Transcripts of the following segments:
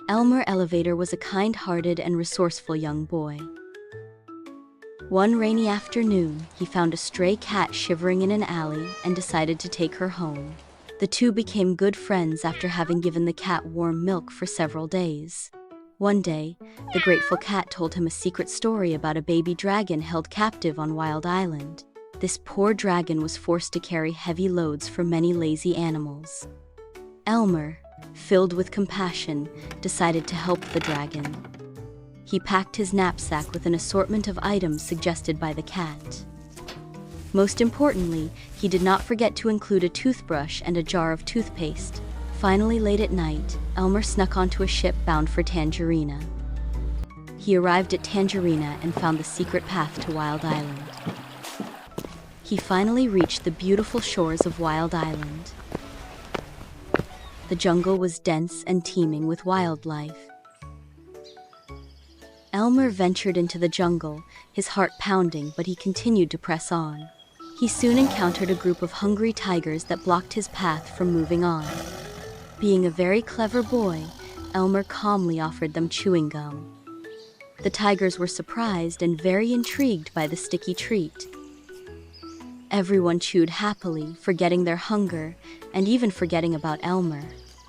Elmer Elevator was a kind-hearted and resourceful young boy. One rainy afternoon, he found a stray cat shivering in an alley and decided to take her home. The two became good friends after having given the cat warm milk for several days. One day, the grateful cat told him a secret story about a baby dragon held captive on Wild Island. This poor dragon was forced to carry heavy loads for many lazy animals. Elmer, filled with compassion, decided to help the dragon. He packed his knapsack with an assortment of items suggested by the cat. Most importantly, he did not forget to include a toothbrush and a jar of toothpaste. Finally, late at night, Elmer snuck onto a ship bound for Tangerina. He arrived at Tangerina and found the secret path to Wild Island. He finally reached the beautiful shores of Wild Island. The jungle was dense and teeming with wildlife. Elmer ventured into the jungle, his heart pounding, but he continued to press on. He soon encountered a group of hungry tigers that blocked his path from moving on. Being a very clever boy, Elmer calmly offered them chewing gum. The tigers were surprised and very intrigued by the sticky treat. Everyone chewed happily, forgetting their hunger, and even forgetting about Elmer.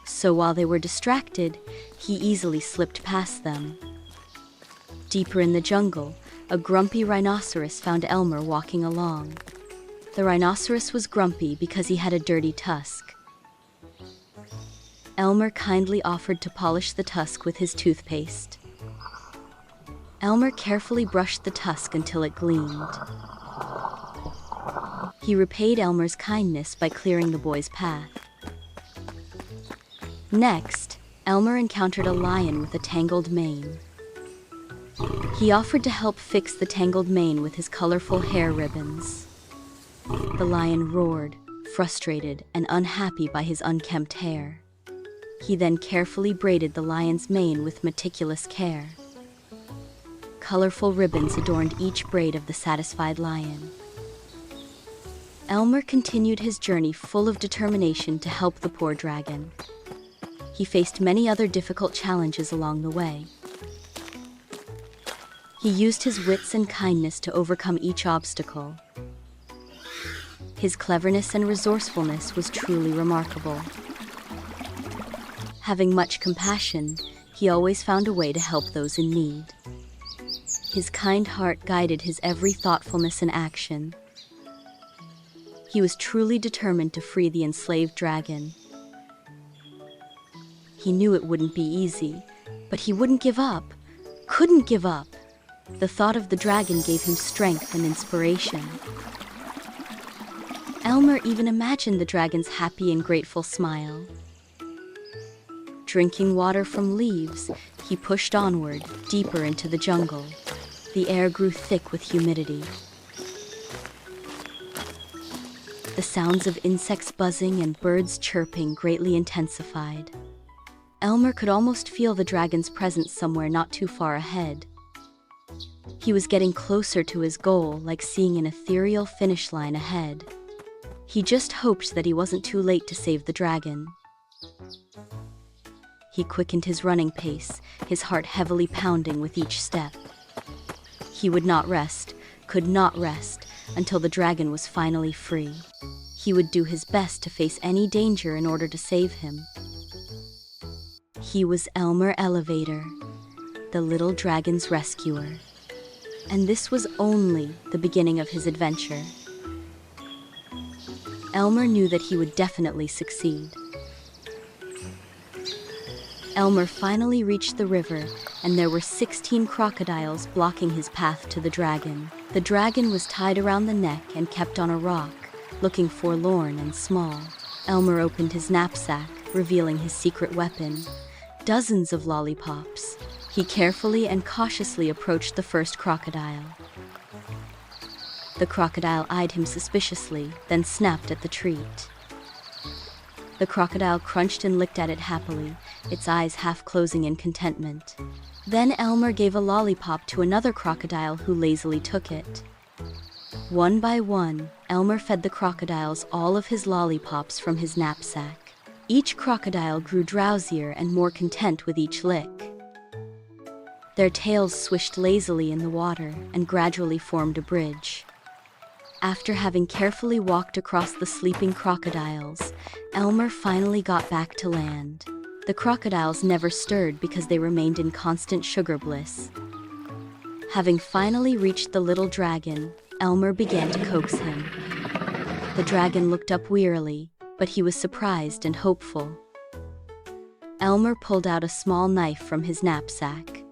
So while they were distracted, he easily slipped past them. Deeper in the jungle, a grumpy rhinoceros found Elmer walking along. The rhinoceros was grumpy because he had a dirty tusk. Elmer kindly offered to polish the tusk with his toothpaste. Elmer carefully brushed the tusk until it gleamed. He repaid Elmer's kindness by clearing the boy's path. Next, Elmer encountered a lion with a tangled mane. He offered to help fix the tangled mane with his colorful hair ribbons. The lion roared, frustrated and unhappy by his unkempt hair. He then carefully braided the lion's mane with meticulous care. Colorful ribbons adorned each braid of the satisfied lion. Elmer continued his journey full of determination to help the poor dragon. He faced many other difficult challenges along the way. He used his wits and kindness to overcome each obstacle. His cleverness and resourcefulness was truly remarkable. Having much compassion, he always found a way to help those in need. His kind heart guided his every thoughtfulness and action. He was truly determined to free the enslaved dragon. He knew it wouldn't be easy, but he wouldn't give up, couldn't give up. The thought of the dragon gave him strength and inspiration. Elmer even imagined the dragon's happy and grateful smile. Drinking water from leaves, he pushed onward, deeper into the jungle. The air grew thick with humidity. The sounds of insects buzzing and birds chirping greatly intensified. Elmer could almost feel the dragon's presence somewhere not too far ahead. He was getting closer to his goal, like seeing an ethereal finish line ahead. He just hoped that he wasn't too late to save the dragon. He quickened his running pace, his heart heavily pounding with each step. He would not rest, could not rest, until the dragon was finally free. He would do his best to face any danger in order to save him. He was Elmer Elevator, the little dragon's rescuer. And this was only the beginning of his adventure. Elmer knew that he would definitely succeed. Elmer finally reached the river, and there were 16 crocodiles blocking his path to the dragon. The dragon was tied around the neck and kept on a rock, looking forlorn and small. Elmer opened his knapsack, revealing his secret weapon, dozens of lollipops. He carefully and cautiously approached the first crocodile. The crocodile eyed him suspiciously, then snapped at the treat. The crocodile crunched and licked at it happily, its eyes half closing in contentment. Then Elmer gave a lollipop to another crocodile who lazily took it. One by one, Elmer fed the crocodiles all of his lollipops from his knapsack. Each crocodile grew drowsier and more content with each lick. Their tails swished lazily in the water and gradually formed a bridge. After having carefully walked across the sleeping crocodiles, Elmer finally got back to land. The crocodiles never stirred because they remained in constant sugar bliss. Having finally reached the little dragon, Elmer began to coax him. The dragon looked up wearily, but he was surprised and hopeful. Elmer pulled out a small knife from his knapsack.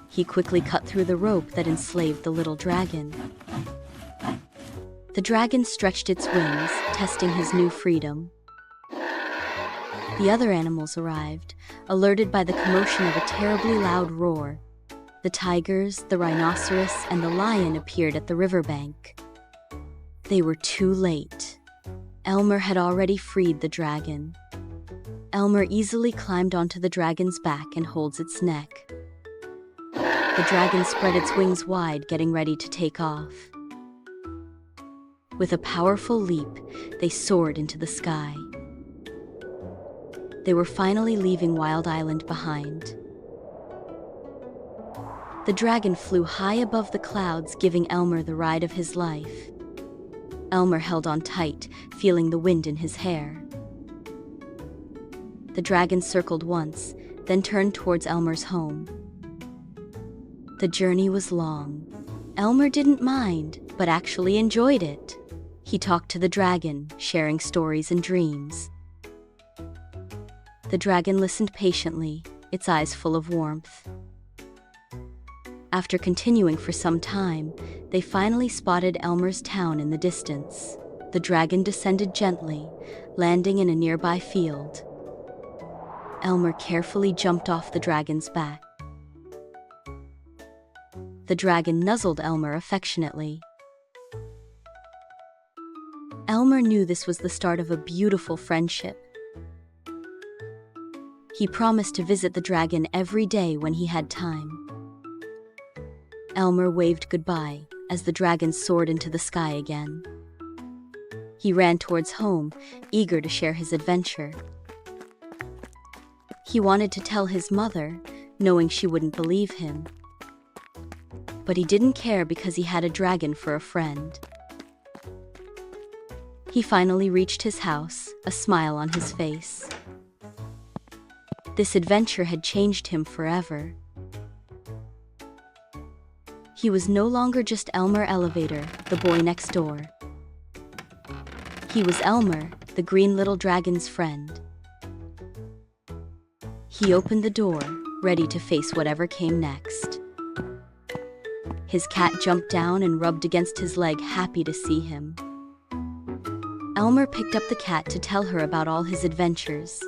He quickly cut through the rope that enslaved the little dragon. The dragon stretched its wings, testing his new freedom. The other animals arrived, alerted by the commotion of a terribly loud roar. The tigers, the rhinoceros, and the lion appeared at the riverbank. They were too late. Elmer had already freed the dragon. Elmer easily climbed onto the dragon's back and holds its neck. The dragon spread its wings wide, getting ready to take off. With a powerful leap, they soared into the sky. They were finally leaving Wild Island behind. The dragon flew high above the clouds, giving Elmer the ride of his life. Elmer held on tight, feeling the wind in his hair. The dragon circled once, then turned towards Elmer's home. The journey was long. Elmer didn't mind, but actually enjoyed it. He talked to the dragon, sharing stories and dreams. The dragon listened patiently, its eyes full of warmth. After continuing for some time, they finally spotted Elmer's town in the distance. The dragon descended gently, landing in a nearby field. Elmer carefully jumped off the dragon's back. The dragon nuzzled Elmer affectionately. Elmer knew this was the start of a beautiful friendship. He promised to visit the dragon every day when he had time. Elmer waved goodbye as the dragon soared into the sky again. He ran towards home, eager to share his adventure. He wanted to tell his mother, knowing she wouldn't believe him. But he didn't care because he had a dragon for a friend. He finally reached his house, a smile on his face. This adventure had changed him forever. He was no longer just Elmer Elevator, the boy next door. He was Elmer, the green little dragon's friend. He opened the door, ready to face whatever came next. His cat jumped down and rubbed against his leg, happy to see him. Elmer picked up the cat to tell her about all his adventures.